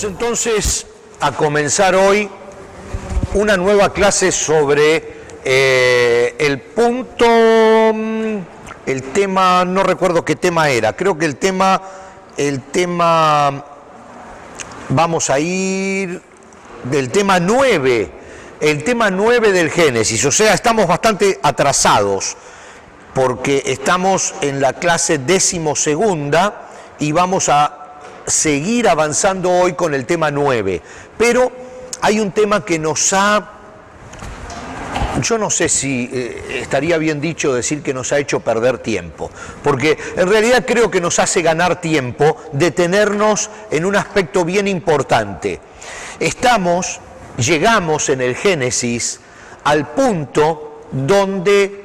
Vamos entonces a comenzar hoy una nueva clase sobre el tema, no recuerdo qué tema era, creo que el tema, vamos a ir del tema 9, el tema 9 del Génesis, o sea, estamos bastante atrasados porque estamos en la clase 12ª y vamos a seguir avanzando hoy con el tema 9, pero hay un tema que nos ha, yo no sé si estaría bien dicho decir que nos ha hecho perder tiempo, porque en realidad creo que nos hace ganar tiempo detenernos en un aspecto bien importante. Llegamos en el Génesis al punto donde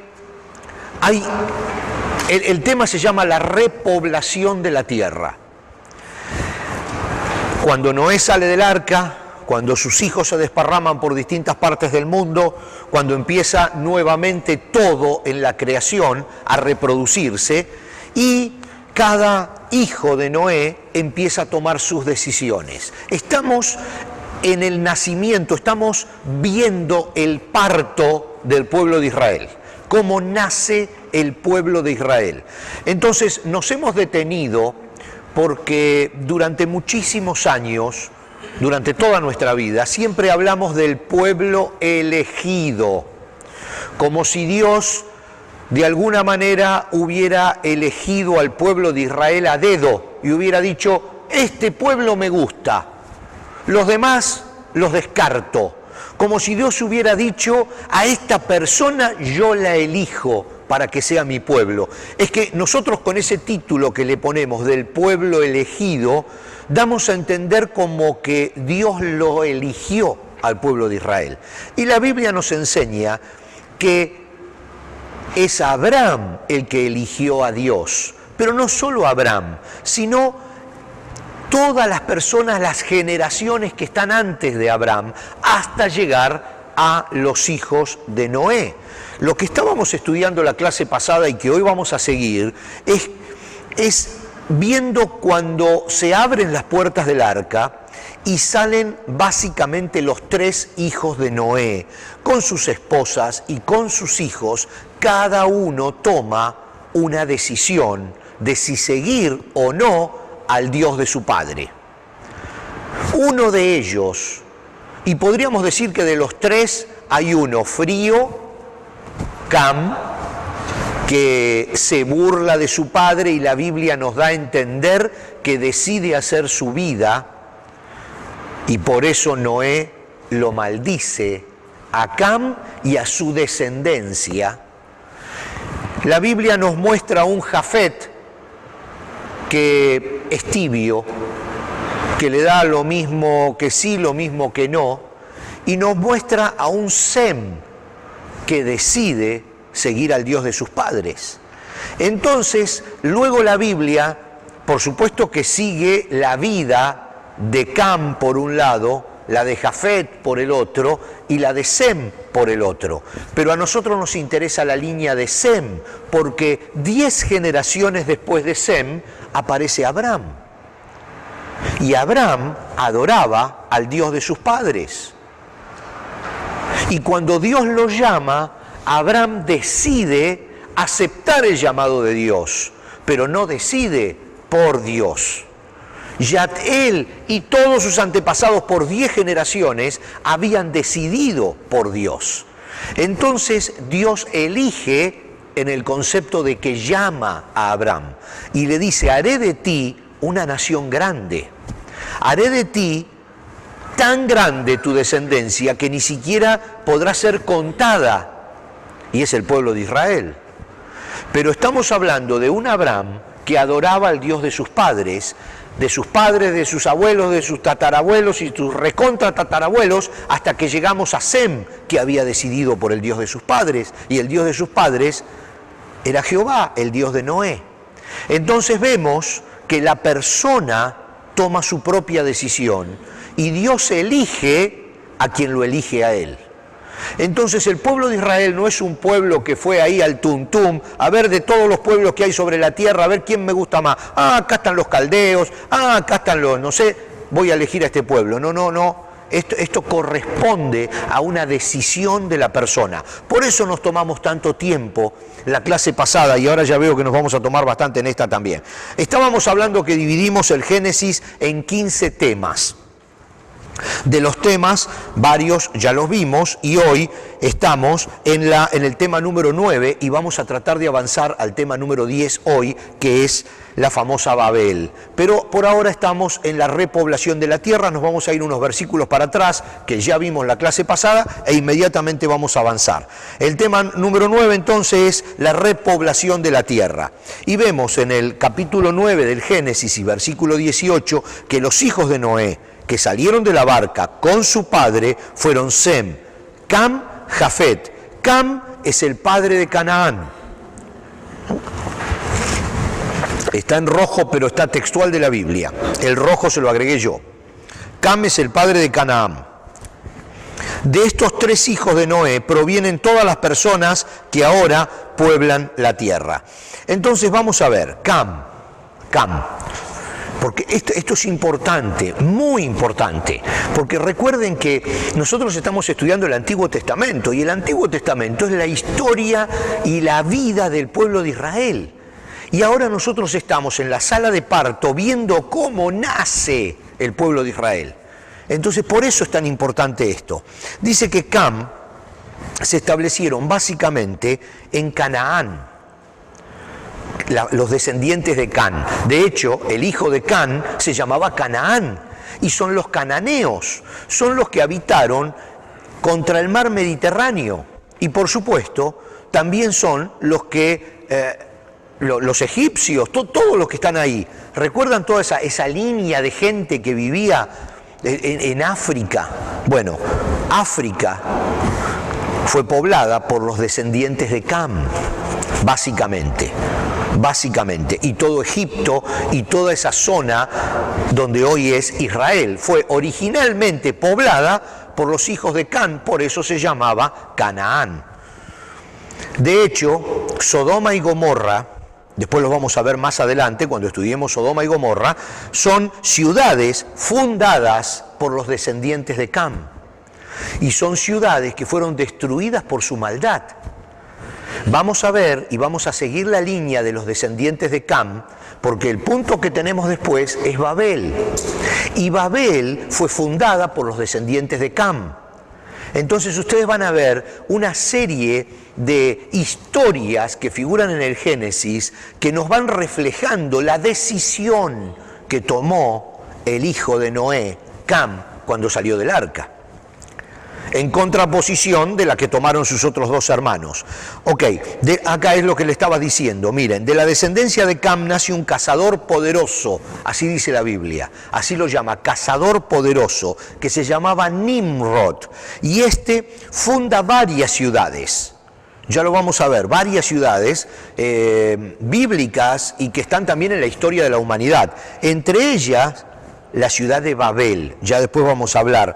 hay, el tema se llama la repoblación de la tierra. Cuando Noé sale del arca, cuando sus hijos se desparraman por distintas partes del mundo, cuando empieza nuevamente todo en la creación a reproducirse y cada hijo de Noé empieza a tomar sus decisiones. Estamos en el nacimiento, estamos viendo el parto del pueblo de Israel, cómo nace el pueblo de Israel. Entonces nos hemos detenido porque durante muchísimos años, durante toda nuestra vida, siempre hablamos del pueblo elegido, como si Dios de alguna manera hubiera elegido al pueblo de Israel a dedo y hubiera dicho, este pueblo me gusta, los demás los descarto, como si Dios hubiera dicho, a esta persona yo la elijo para que sea mi pueblo. Es que nosotros con ese título que le ponemos del pueblo elegido, damos a entender como que Dios lo eligió al pueblo de Israel. Y la Biblia nos enseña que es Abraham el que eligió a Dios, pero no solo Abraham, sino todas las personas, las generaciones que están antes de Abraham, hasta llegar a los hijos de Noé. Lo que estábamos estudiando la clase pasada y que hoy vamos a seguir es viendo cuando se abren las puertas del arca y salen básicamente los 3 hijos de Noé, con sus esposas y con sus hijos, cada uno toma una decisión de si seguir o no al Dios de su padre. Uno de ellos, y podríamos decir que de los 3 hay uno frío, Cam, que se burla de su padre y la Biblia nos da a entender que decide hacer su vida y por eso Noé lo maldice a Cam y a su descendencia. La Biblia nos muestra a un Jafet que es tibio, que le da lo mismo que sí, lo mismo que no, y nos muestra a un Sem que decide seguir al Dios de sus padres. Entonces, luego la Biblia, por supuesto que sigue la vida de Cam por un lado, la de Jafet por el otro y la de Sem por el otro. Pero a nosotros nos interesa la línea de Sem, porque 10 generaciones después de Sem aparece Abraham. Y Abraham adoraba al Dios de sus padres. Y cuando Dios lo llama, Abraham decide aceptar el llamado de Dios, pero no decide por Dios. Ya él y todos sus antepasados por 10 generaciones habían decidido por Dios. Entonces Dios elige en el concepto de que llama a Abraham y le dice, haré de ti una nación grande, haré de ti tan grande tu descendencia que ni siquiera podrá ser contada, y es el pueblo de Israel. Pero estamos hablando de un Abraham que adoraba al Dios de sus padres, de sus abuelos, de sus tatarabuelos y sus recontra tatarabuelos, hasta que llegamos a Sem, que había decidido por el Dios de sus padres, y el Dios de sus padres era Jehová, el Dios de Noé. Entonces vemos que la persona toma su propia decisión, y Dios elige a quien lo elige a él. Entonces el pueblo de Israel no es un pueblo que fue ahí al tuntum, a ver de todos los pueblos que hay sobre la tierra, a ver quién me gusta más. Ah, acá están los caldeos, ah, acá están los, no sé, voy a elegir a este pueblo. No, no, no. Esto corresponde a una decisión de la persona. Por eso nos tomamos tanto tiempo la clase pasada, y ahora ya veo que nos vamos a tomar bastante en esta también. Estábamos hablando que dividimos el Génesis en 15 temas. De los temas, varios ya los vimos, y hoy estamos en el tema número 9 y vamos a tratar de avanzar al tema número 10 hoy, que es la famosa Babel. Pero por ahora estamos en la repoblación de la tierra, nos vamos a ir unos versículos para atrás, que ya vimos la clase pasada, e inmediatamente vamos a avanzar. El tema número 9 entonces es la repoblación de la tierra. Y vemos en el capítulo 9 del Génesis y versículo 18 que los hijos de Noé, que salieron de la barca con su padre, fueron Sem, Cam, Jafet. Cam es el padre de Canaán. Está en rojo, pero está textual de la Biblia. El rojo se lo agregué yo. Cam es el padre de Canaán. De estos tres hijos de Noé provienen todas las personas que ahora pueblan la tierra. Entonces vamos a ver, Cam. Porque esto es importante, muy importante, porque recuerden que nosotros estamos estudiando el Antiguo Testamento, y el Antiguo Testamento es la historia y la vida del pueblo de Israel. Y ahora nosotros estamos en la sala de parto viendo cómo nace el pueblo de Israel. Entonces por eso es tan importante esto. Dice que Cam se establecieron básicamente en Canaán. Los descendientes de Can. De hecho, el hijo de Can se llamaba Canaán, y son los cananeos, son los que habitaron contra el mar Mediterráneo, y por supuesto también son los que los egipcios, todos los que están ahí. ¿Recuerdan toda esa línea de gente que vivía en África? Bueno, África fue poblada por los descendientes de Cam, básicamente, y todo Egipto y toda esa zona donde hoy es Israel fue originalmente poblada por los hijos de Can, por eso se llamaba Canaán. De hecho, Sodoma y Gomorra, después los vamos a ver más adelante cuando estudiemos Sodoma y Gomorra, son ciudades fundadas por los descendientes de Cam, y son ciudades que fueron destruidas por su maldad. Vamos a ver y vamos a seguir la línea de los descendientes de Cam, porque el punto que tenemos después es Babel. Y Babel fue fundada por los descendientes de Cam. Entonces ustedes van a ver una serie de historias que figuran en el Génesis que nos van reflejando la decisión que tomó el hijo de Noé, Cam, cuando salió del arca, en contraposición de la que tomaron sus otros dos hermanos. Ok, acá es lo que le estaba diciendo. Miren, de la descendencia de Cam nace un cazador poderoso, así dice la Biblia, así lo llama, cazador poderoso, que se llamaba Nimrod, y funda varias ciudades. Ya lo vamos a ver, varias ciudades bíblicas y que están también en la historia de la humanidad. Entre ellas, la ciudad de Babel. Ya después vamos a hablar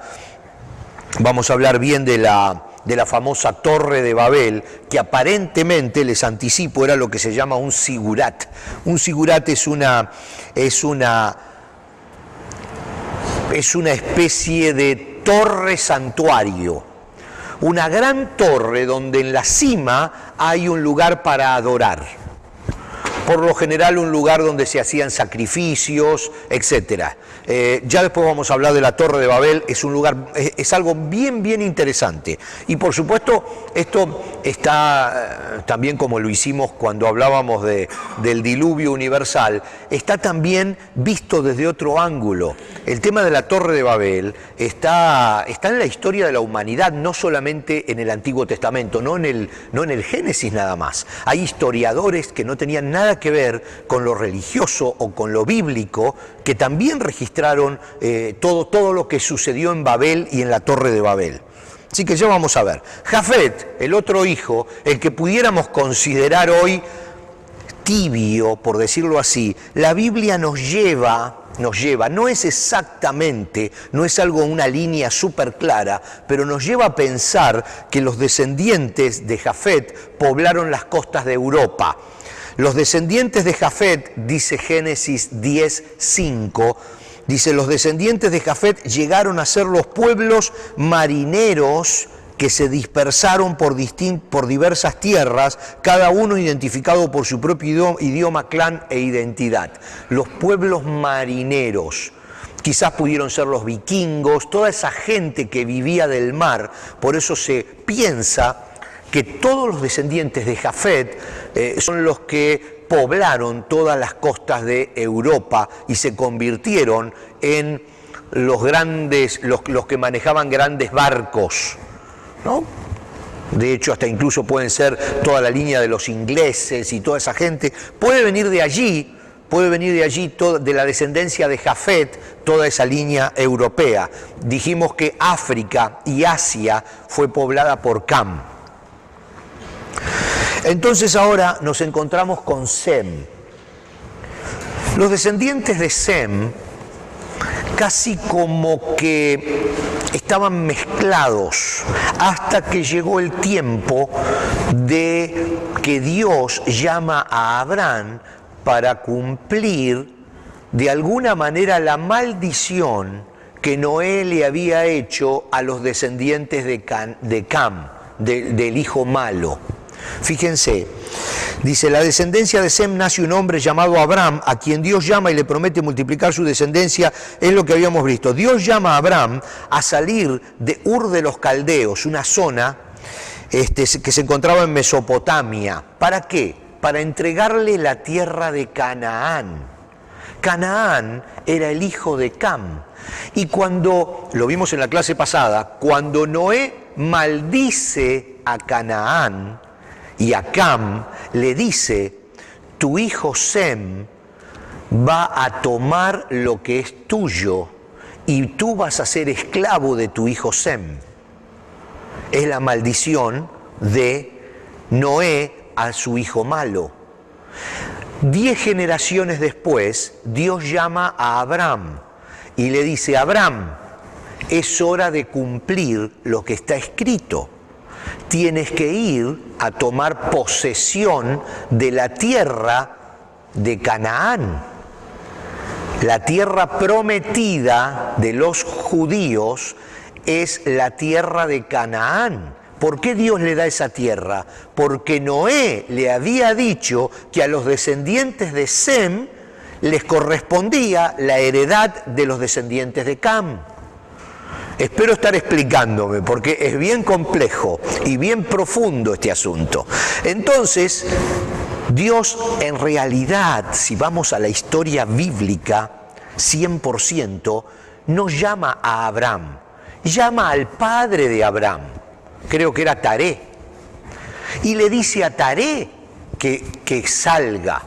bien de la famosa Torre de Babel, que aparentemente, les anticipo, era lo que se llama un sigurat. Un sigurat es una especie de torre santuario, una gran torre donde en la cima hay un lugar para adorar. Por lo general un lugar donde se hacían sacrificios, etc. Ya después vamos a hablar de la Torre de Babel, es algo bien interesante. Y por supuesto, esto está también, como lo hicimos cuando hablábamos del diluvio universal, está también visto desde otro ángulo. El tema de la Torre de Babel está en la historia de la humanidad, no solamente en el Antiguo Testamento, no en el Génesis nada más. Hay historiadores que no tenían nada que ver con lo religioso o con lo bíblico, que también registraron todo lo que sucedió en Babel y en la Torre de Babel. Así que ya vamos a ver. Jafet, el otro hijo, el que pudiéramos considerar hoy tibio, por decirlo así, la Biblia nos lleva, no es exactamente, no es algo, una línea súper clara, pero nos lleva a pensar que los descendientes de Jafet poblaron las costas de Europa. Los descendientes de Jafet, dice Génesis 10:5, Dice, los descendientes de Jafet llegaron a ser los pueblos marineros que se dispersaron por diversas tierras, cada uno identificado por su propio idioma, clan e identidad. Los pueblos marineros, quizás pudieron ser los vikingos, toda esa gente que vivía del mar. Por eso se piensa que todos los descendientes de Jafet son los que poblaron todas las costas de Europa y se convirtieron en los que manejaban grandes barcos, ¿no? De hecho, hasta incluso pueden ser toda la línea de los ingleses y toda esa gente. Puede venir de allí, de la descendencia de Jafet, toda esa línea europea. Dijimos que África y Asia fue poblada por Cam. Entonces ahora nos encontramos con Sem. Los descendientes de Sem casi como que estaban mezclados hasta que llegó el tiempo de que Dios llama a Abraham para cumplir de alguna manera la maldición que Noé le había hecho a los descendientes de Cam, del hijo malo. Fíjense, dice, la descendencia de Sem nace un hombre llamado Abraham, a quien Dios llama y le promete multiplicar su descendencia. Es lo que habíamos visto. Dios llama a Abraham a salir de Ur de los Caldeos, una zona que se encontraba en Mesopotamia. ¿Para qué? Para entregarle la tierra de Canaán. Canaán era el hijo de Cam. Y cuando, lo vimos en la clase pasada, cuando Noé maldice a Canaán y a Cam, le dice, tu hijo Sem va a tomar lo que es tuyo y tú vas a ser esclavo de tu hijo Sem. Es la maldición de Noé a su hijo malo. 10 generaciones después, Dios llama a Abraham y le dice, Abraham, es hora de cumplir lo que está escrito. Tienes que ir a tomar posesión de la tierra de Canaán. La tierra prometida de los judíos es la tierra de Canaán. ¿Por qué Dios le da esa tierra? Porque Noé le había dicho que a los descendientes de Sem les correspondía la heredad de los descendientes de Cam. Espero estar explicándome, porque es bien complejo y bien profundo este asunto. Entonces, Dios en realidad, si vamos a la historia bíblica, 100%, no llama a Abraham, llama al padre de Abraham, creo que era Taré, y le dice a Taré que salga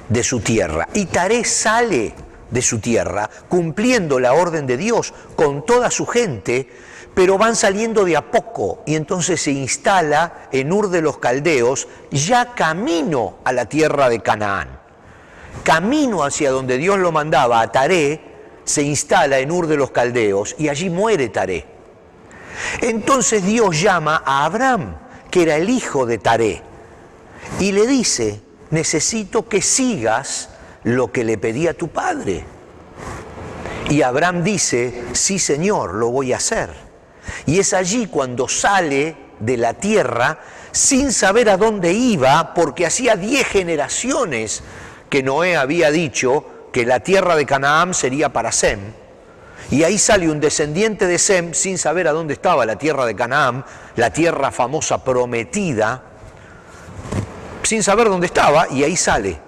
de su tierra. Y Taré sale de su tierra, cumpliendo la orden de Dios con toda su gente, pero van saliendo de a poco, y entonces se instala en Ur de los Caldeos, ya camino a la tierra de Canaán. Camino hacia donde Dios lo mandaba, a Taré, se instala en Ur de los Caldeos, y allí muere Taré. Entonces Dios llama a Abraham, que era el hijo de Taré, y le dice, necesito que sigas lo que le pedí a tu padre. Y Abraham dice, sí Señor, lo voy a hacer. Y es allí cuando sale de la tierra sin saber a dónde iba, porque hacía 10 generaciones que Noé había dicho que la tierra de Canaán sería para Sem. Y ahí sale un descendiente de Sem sin saber a dónde estaba la tierra de Canaán, la tierra famosa prometida, sin saber dónde estaba, y ahí sale.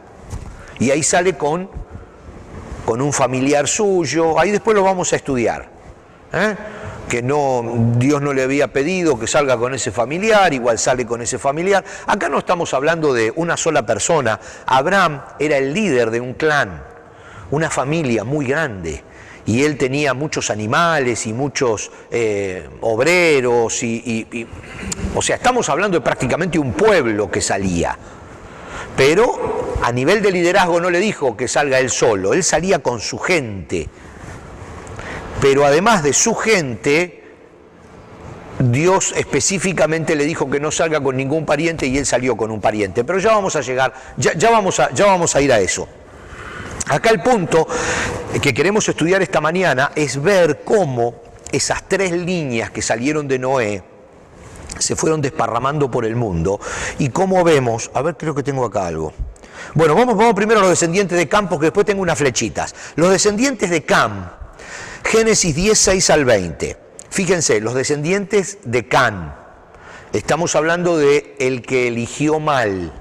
Y ahí sale con un familiar suyo, ahí después lo vamos a estudiar, que Dios no le había pedido que salga con ese familiar, igual sale con ese familiar. Acá no estamos hablando de una sola persona. Abraham era el líder de un clan, una familia muy grande, y él tenía muchos animales y muchos obreros, o sea, estamos hablando de prácticamente un pueblo que salía. Pero a nivel de liderazgo no le dijo que salga él solo, él salía con su gente. Pero además de su gente, Dios específicamente le dijo que no salga con ningún pariente y él salió con un pariente. Pero ya vamos a llegar, ya vamos a ir a eso. Acá el punto que queremos estudiar esta mañana es ver cómo esas tres líneas que salieron de Noé se fueron desparramando por el mundo y cómo vemos, a ver, creo que tengo acá algo. Bueno, vamos primero a los descendientes de Cam, porque después tengo unas flechitas. Los descendientes de Cam, Génesis 10, 6 al 20. Fíjense, los descendientes de Cam. Estamos hablando de el que eligió mal.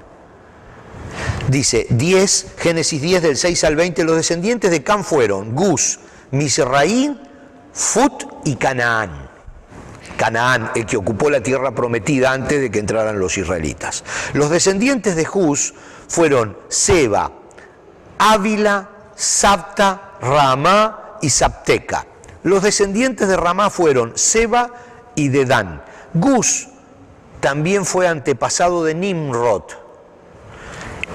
Dice Génesis 10 del 6 al 20, los descendientes de Cam fueron Gus, Misraín, Fut y Canaán. Canaán, el que ocupó la tierra prometida antes de que entraran los israelitas. Los descendientes de Gus fueron Seba, Ávila, Sabta, Ramá y Sabteca. Los descendientes de Ramá fueron Seba y Dedán. Gus también fue antepasado de Nimrod,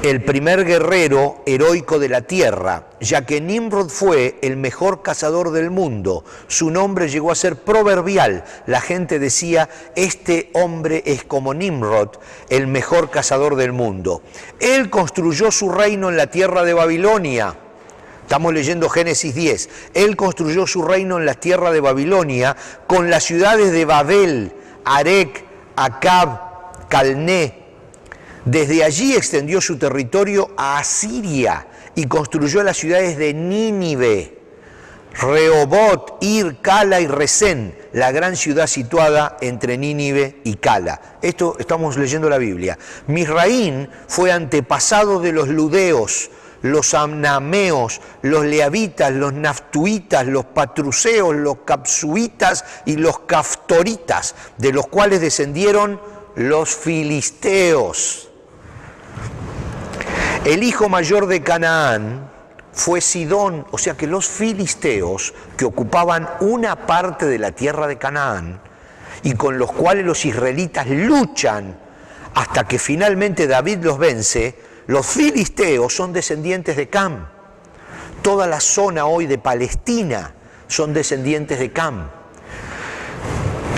el primer guerrero heroico de la tierra, ya que Nimrod fue el mejor cazador del mundo. Su nombre llegó a ser proverbial. La gente decía, este hombre es como Nimrod, el mejor cazador del mundo. Él construyó su reino en la tierra de Babilonia. Estamos leyendo Génesis 10. Él construyó su reino en la tierra de Babilonia con las ciudades de Babel, Arec, Acab, Calné. Desde allí extendió su territorio a Asiria y construyó las ciudades de Nínive, Rehobot, Ir, Cala y Resén, la gran ciudad situada entre Nínive y Cala. Esto estamos leyendo la Biblia. Misraín fue antepasado de los ludeos, los amnameos, los leavitas, los naftuitas, los patruseos, los capsuitas y los caftoritas, de los cuales descendieron los filisteos. El hijo mayor de Canaán fue Sidón, o sea que los filisteos, que ocupaban una parte de la tierra de Canaán y con los cuales los israelitas luchan hasta que finalmente David los vence, los filisteos son descendientes de Cam. Toda la zona hoy de Palestina son descendientes de Cam.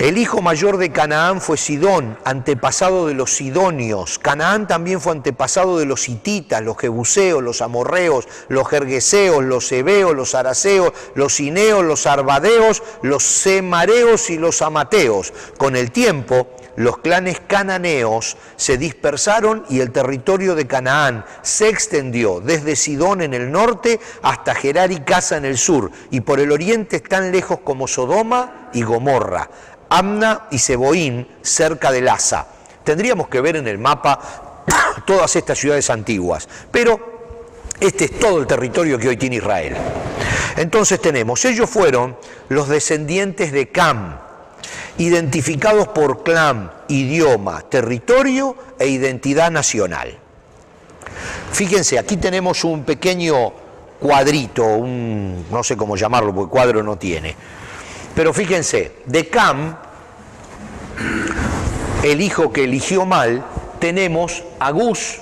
El hijo mayor de Canaán fue Sidón, antepasado de los sidonios. Canaán también fue antepasado de los hititas, los jebuseos, los amorreos, los gergeseos, los heveos, los araceos, los cineos, los arbadeos, los semareos y los amateos. Con el tiempo, los clanes cananeos se dispersaron y el territorio de Canaán se extendió desde Sidón en el norte hasta Gerar y Casa en el sur, y por el oriente tan lejos como Sodoma y Gomorra, Amna y Seboín cerca de Lasa. Tendríamos que ver en el mapa todas estas ciudades antiguas, pero este es todo el territorio que hoy tiene Israel. Entonces ellos fueron los descendientes de Cam, identificados por clan, idioma, territorio e identidad nacional. Fíjense, aquí tenemos un pequeño cuadrito, no sé cómo llamarlo porque cuadro no tiene. Pero fíjense, de Cam, el hijo que eligió mal, tenemos a Gus,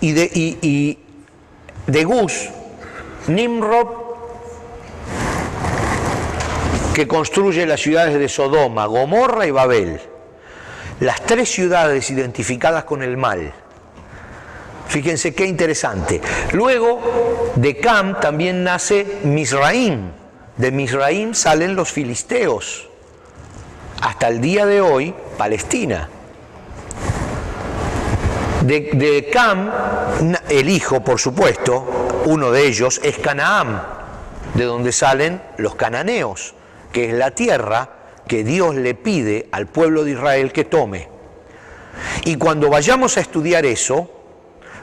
y de Gus, Nimrod, que construye las ciudades de Sodoma, Gomorra y Babel. Las tres ciudades identificadas con el mal. Fíjense qué interesante. Luego, de Cam también nace Misraín. De Misraín salen los filisteos. Hasta el día de hoy, Palestina. De Cam, el hijo, por supuesto, uno de ellos es Canaán, de donde salen los cananeos, que es la tierra que Dios le pide al pueblo de Israel que tome. Y cuando vayamos a estudiar eso,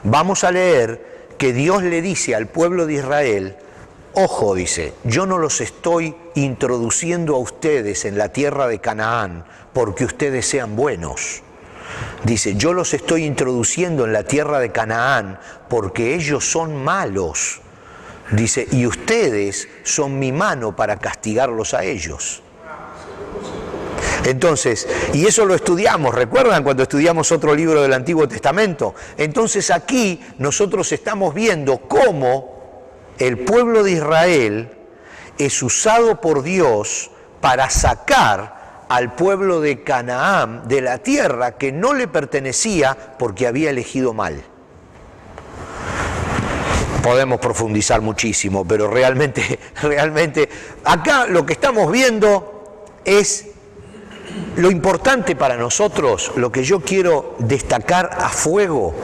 vamos a leer que Dios le dice al pueblo de Israel, ojo, dice, yo no los estoy introduciendo a ustedes en la tierra de Canaán porque ustedes sean buenos. Dice, yo los estoy introduciendo en la tierra de Canaán porque ellos son malos. Dice, y ustedes son mi mano para castigarlos a ellos. Entonces, y eso lo estudiamos, ¿recuerdan cuando estudiamos otro libro del Antiguo Testamento? Entonces aquí nosotros estamos viendo cómo el pueblo de Israel es usado por Dios para sacar al pueblo de Canaán de la tierra que no le pertenecía porque había elegido mal. Podemos profundizar muchísimo, pero realmente acá lo que estamos viendo es lo importante para nosotros. Lo que yo quiero destacar a fuego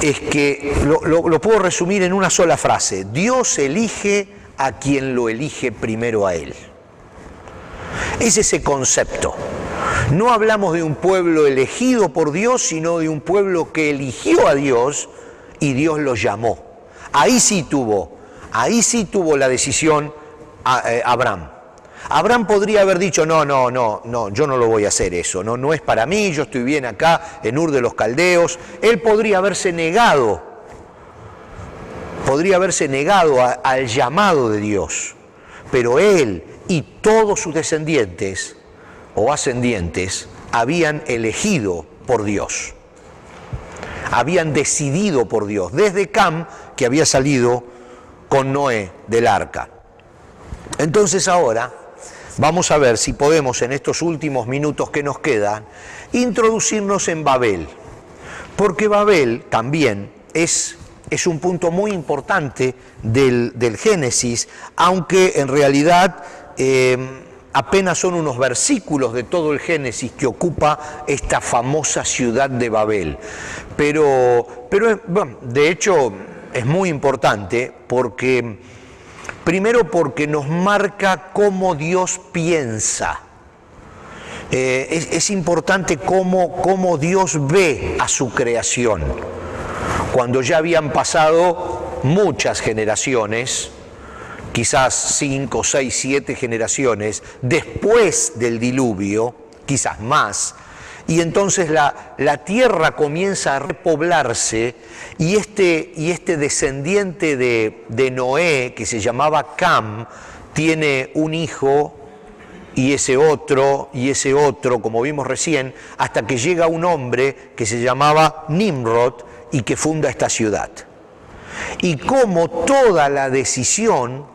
es que lo puedo resumir en una sola frase: Dios elige a quien lo elige primero a Él. Es ese concepto. No hablamos de un pueblo elegido por Dios, sino de un pueblo que eligió a Dios y Dios lo llamó. Ahí sí tuvo la decisión Abraham. Abraham podría haber dicho, no, yo no lo voy a hacer eso, no es para mí, yo estoy bien acá en Ur de los Caldeos. Él podría haberse negado al llamado de Dios, pero él y todos sus descendientes o ascendientes habían elegido por Dios, habían decidido por Dios, desde Cam, que había salido con Noé del arca. Entonces ahora vamos a ver si podemos en estos últimos minutos que nos quedan introducirnos en Babel, porque Babel también es un punto muy importante del Génesis, aunque en realidad apenas son unos versículos de todo el Génesis que ocupa esta famosa ciudad de Babel. Pero bueno, de hecho es muy importante primero porque nos marca cómo Dios piensa. Es importante cómo Dios ve a su creación. Cuando ya habían pasado muchas generaciones, quizás 5, 6, 7 generaciones después del diluvio, quizás más, y entonces la tierra comienza a repoblarse y este descendiente de Noé, que se llamaba Cam, tiene un hijo y ese otro, como vimos recién, hasta que llega un hombre que se llamaba Nimrod y que funda esta ciudad. Y como toda la decisión,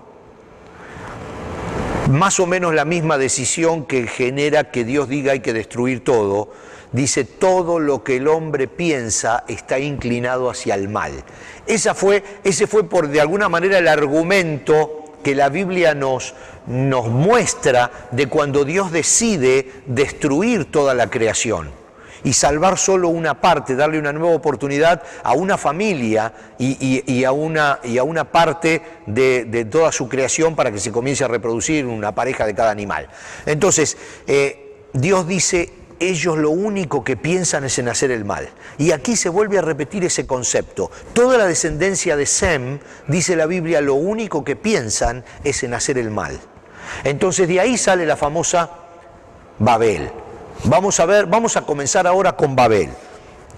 más o menos la misma decisión que genera que Dios diga hay que destruir todo, dice todo lo que el hombre piensa está inclinado hacia el mal. Ese fue por de alguna manera el argumento que la Biblia nos muestra de cuando Dios decide destruir toda la creación y salvar solo una parte, darle una nueva oportunidad a una familia y a una parte de toda su creación para que se comience a reproducir una pareja de cada animal. Entonces, Dios dice, ellos lo único que piensan es en hacer el mal. Y aquí se vuelve a repetir ese concepto. Toda la descendencia de Sem, dice la Biblia, lo único que piensan es en hacer el mal. Entonces de ahí sale la famosa Babel. Vamos a comenzar ahora con Babel.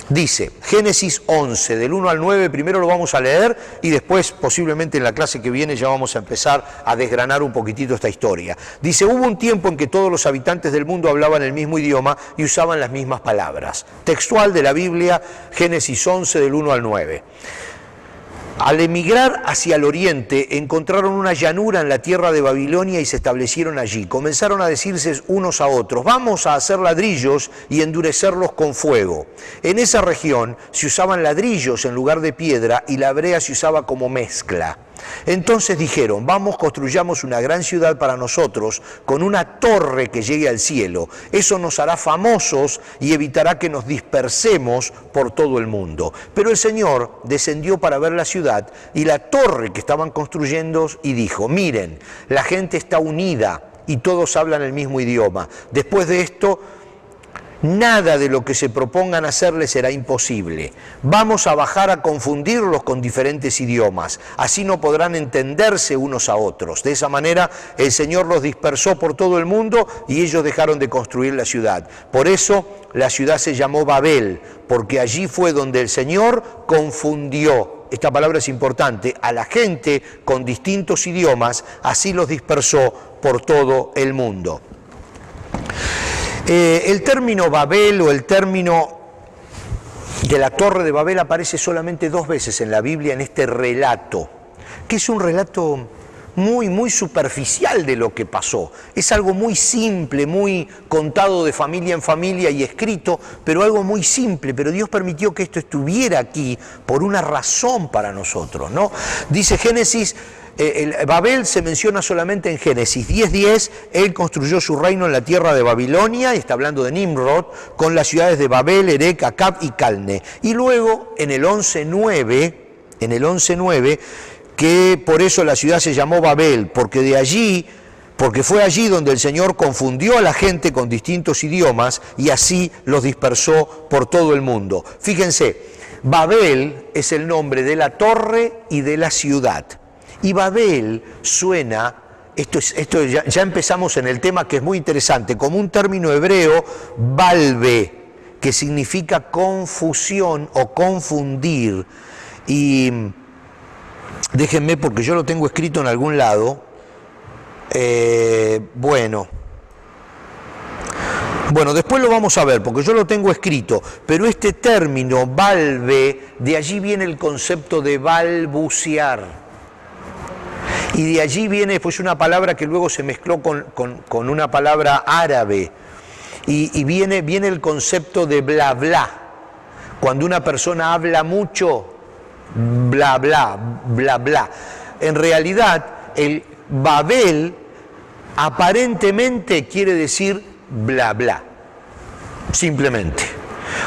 Dice, Génesis 11, del 1 al 9, primero lo vamos a leer y después, posiblemente en la clase que viene, ya vamos a empezar a desgranar un poquitito esta historia. Dice, hubo un tiempo en que todos los habitantes del mundo hablaban el mismo idioma y usaban las mismas palabras. Textual de la Biblia, Génesis 11, del 1 al 9. Al emigrar hacia el oriente, encontraron una llanura en la tierra de Babilonia y se establecieron allí. Comenzaron a decirse unos a otros, vamos a hacer ladrillos y endurecerlos con fuego. En esa región se usaban ladrillos en lugar de piedra y la brea se usaba como mezcla. Entonces dijeron, vamos, construyamos una gran ciudad para nosotros, con una torre que llegue al cielo. Eso nos hará famosos y evitará que nos dispersemos por todo el mundo. Pero el Señor descendió para ver la ciudad y la torre que estaban construyendo y dijo, miren, la gente está unida y todos hablan el mismo idioma. Después de esto, nada de lo que se propongan hacerles será imposible. Vamos a bajar a confundirlos con diferentes idiomas. Así no podrán entenderse unos a otros. De esa manera el Señor los dispersó por todo el mundo y ellos dejaron de construir la ciudad. Por eso la ciudad se llamó Babel, porque allí fue donde el Señor confundió, esta palabra es importante, a la gente con distintos idiomas, así los dispersó por todo el mundo. El término Babel o el término de la Torre de Babel aparece solamente 2 veces en la Biblia en este relato, que es un relato muy superficial de lo que pasó. Es algo muy simple, muy contado de familia en familia y escrito, pero algo muy simple. Pero Dios permitió que esto estuviera aquí por una razón para nosotros, ¿no? Dice Génesis, Babel se menciona solamente en Génesis 10:10, él construyó su reino en la tierra de Babilonia, y está hablando de Nimrod, con las ciudades de Babel, Erec, Acab y Calne. Y luego en el 11:9, que por eso la ciudad se llamó Babel, porque fue allí donde el Señor confundió a la gente con distintos idiomas y así los dispersó por todo el mundo. Fíjense, Babel es el nombre de la torre y de la ciudad. Y Babel suena, esto ya empezamos en el tema que es muy interesante, como un término hebreo, balbe, que significa confusión o confundir. Y déjenme, porque yo lo tengo escrito en algún lado. Bueno, después lo vamos a ver, porque yo lo tengo escrito, pero este término, balbe, de allí viene el concepto de balbucear. Y de allí viene después una palabra que luego se mezcló con una palabra árabe. Y viene el concepto de bla bla. Cuando una persona habla mucho, bla bla, bla bla. En realidad, el Babel aparentemente quiere decir bla bla. Simplemente.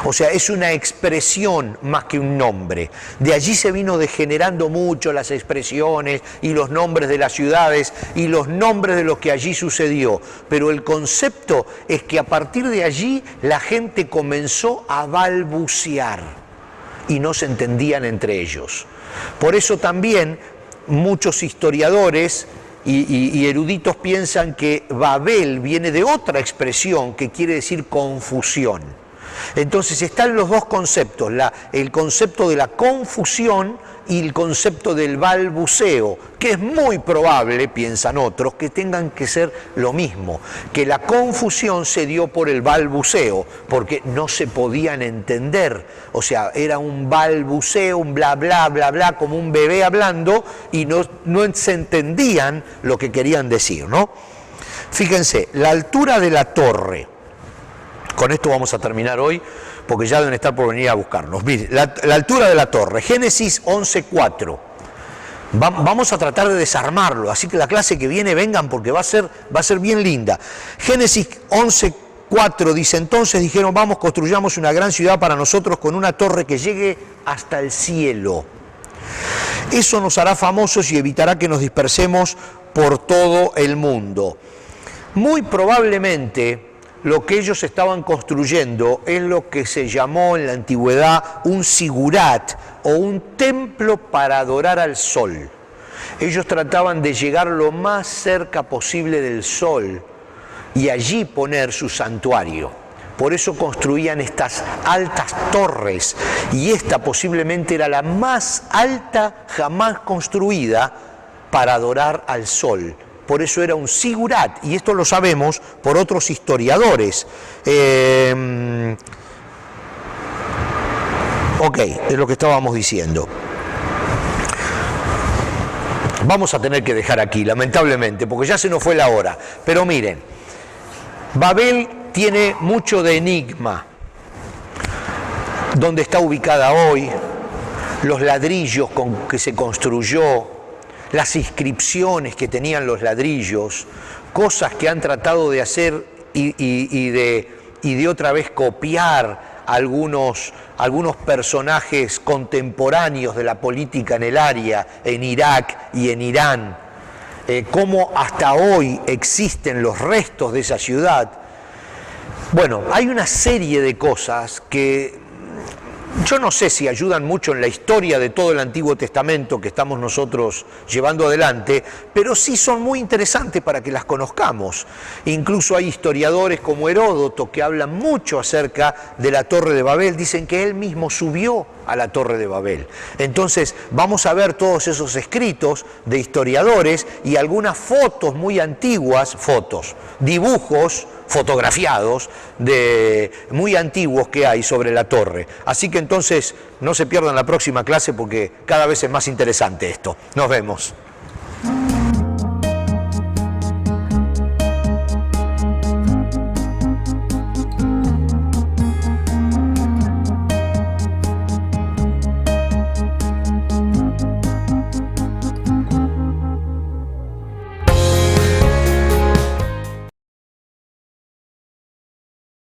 O sea, es una expresión más que un nombre. De allí se vino degenerando mucho las expresiones y los nombres de las ciudades y los nombres de lo que allí sucedió. Pero el concepto es que a partir de allí la gente comenzó a balbucear y no se entendían entre ellos. Por eso también muchos historiadores y eruditos piensan que Babel viene de otra expresión que quiere decir confusión. Entonces están los dos conceptos, el concepto de la confusión y el concepto del balbuceo, que es muy probable, piensan otros, que tengan que ser lo mismo, que la confusión se dio por el balbuceo, porque no se podían entender, o sea, era un balbuceo, un bla bla bla bla, como un bebé hablando, y no se entendían lo que querían decir, ¿no? Fíjense, la altura de la torre. Con esto vamos a terminar hoy, porque ya deben estar por venir a buscarnos. Mire, la altura de la torre, Génesis 11:4. Vamos a tratar de desarmarlo, así que la clase que viene vengan porque va a ser bien linda. Génesis 11:4 dice, entonces dijeron, vamos, construyamos una gran ciudad para nosotros con una torre que llegue hasta el cielo. Eso nos hará famosos y evitará que nos dispersemos por todo el mundo. Muy probablemente lo que ellos estaban construyendo es lo que se llamó en la antigüedad un sigurat o un templo para adorar al sol. Ellos trataban de llegar lo más cerca posible del sol y allí poner su santuario. Por eso construían estas altas torres y esta posiblemente era la más alta jamás construida para adorar al sol. Por eso era un sigurat, y esto lo sabemos por otros historiadores. Ok, es lo que estábamos diciendo. Vamos a tener que dejar aquí, lamentablemente, porque ya se nos fue la hora. Pero miren, Babel tiene mucho de enigma. ¿Dónde está ubicada hoy? Los ladrillos con que se construyó, las inscripciones que tenían los ladrillos, cosas que han tratado de hacer y de otra vez copiar algunos personajes contemporáneos de la política en el área, en Irak y en Irán, cómo hasta hoy existen los restos de esa ciudad. Bueno, hay una serie de cosas que yo no sé si ayudan mucho en la historia de todo el Antiguo Testamento que estamos nosotros llevando adelante, pero sí son muy interesantes para que las conozcamos. Incluso hay historiadores como Heródoto que hablan mucho acerca de la Torre de Babel, dicen que él mismo subió a la Torre de Babel. Entonces vamos a ver todos esos escritos de historiadores y algunas fotos muy antiguas, dibujos fotografiados muy antiguos que hay sobre la torre. Así que entonces no se pierdan la próxima clase porque cada vez es más interesante esto. Nos vemos.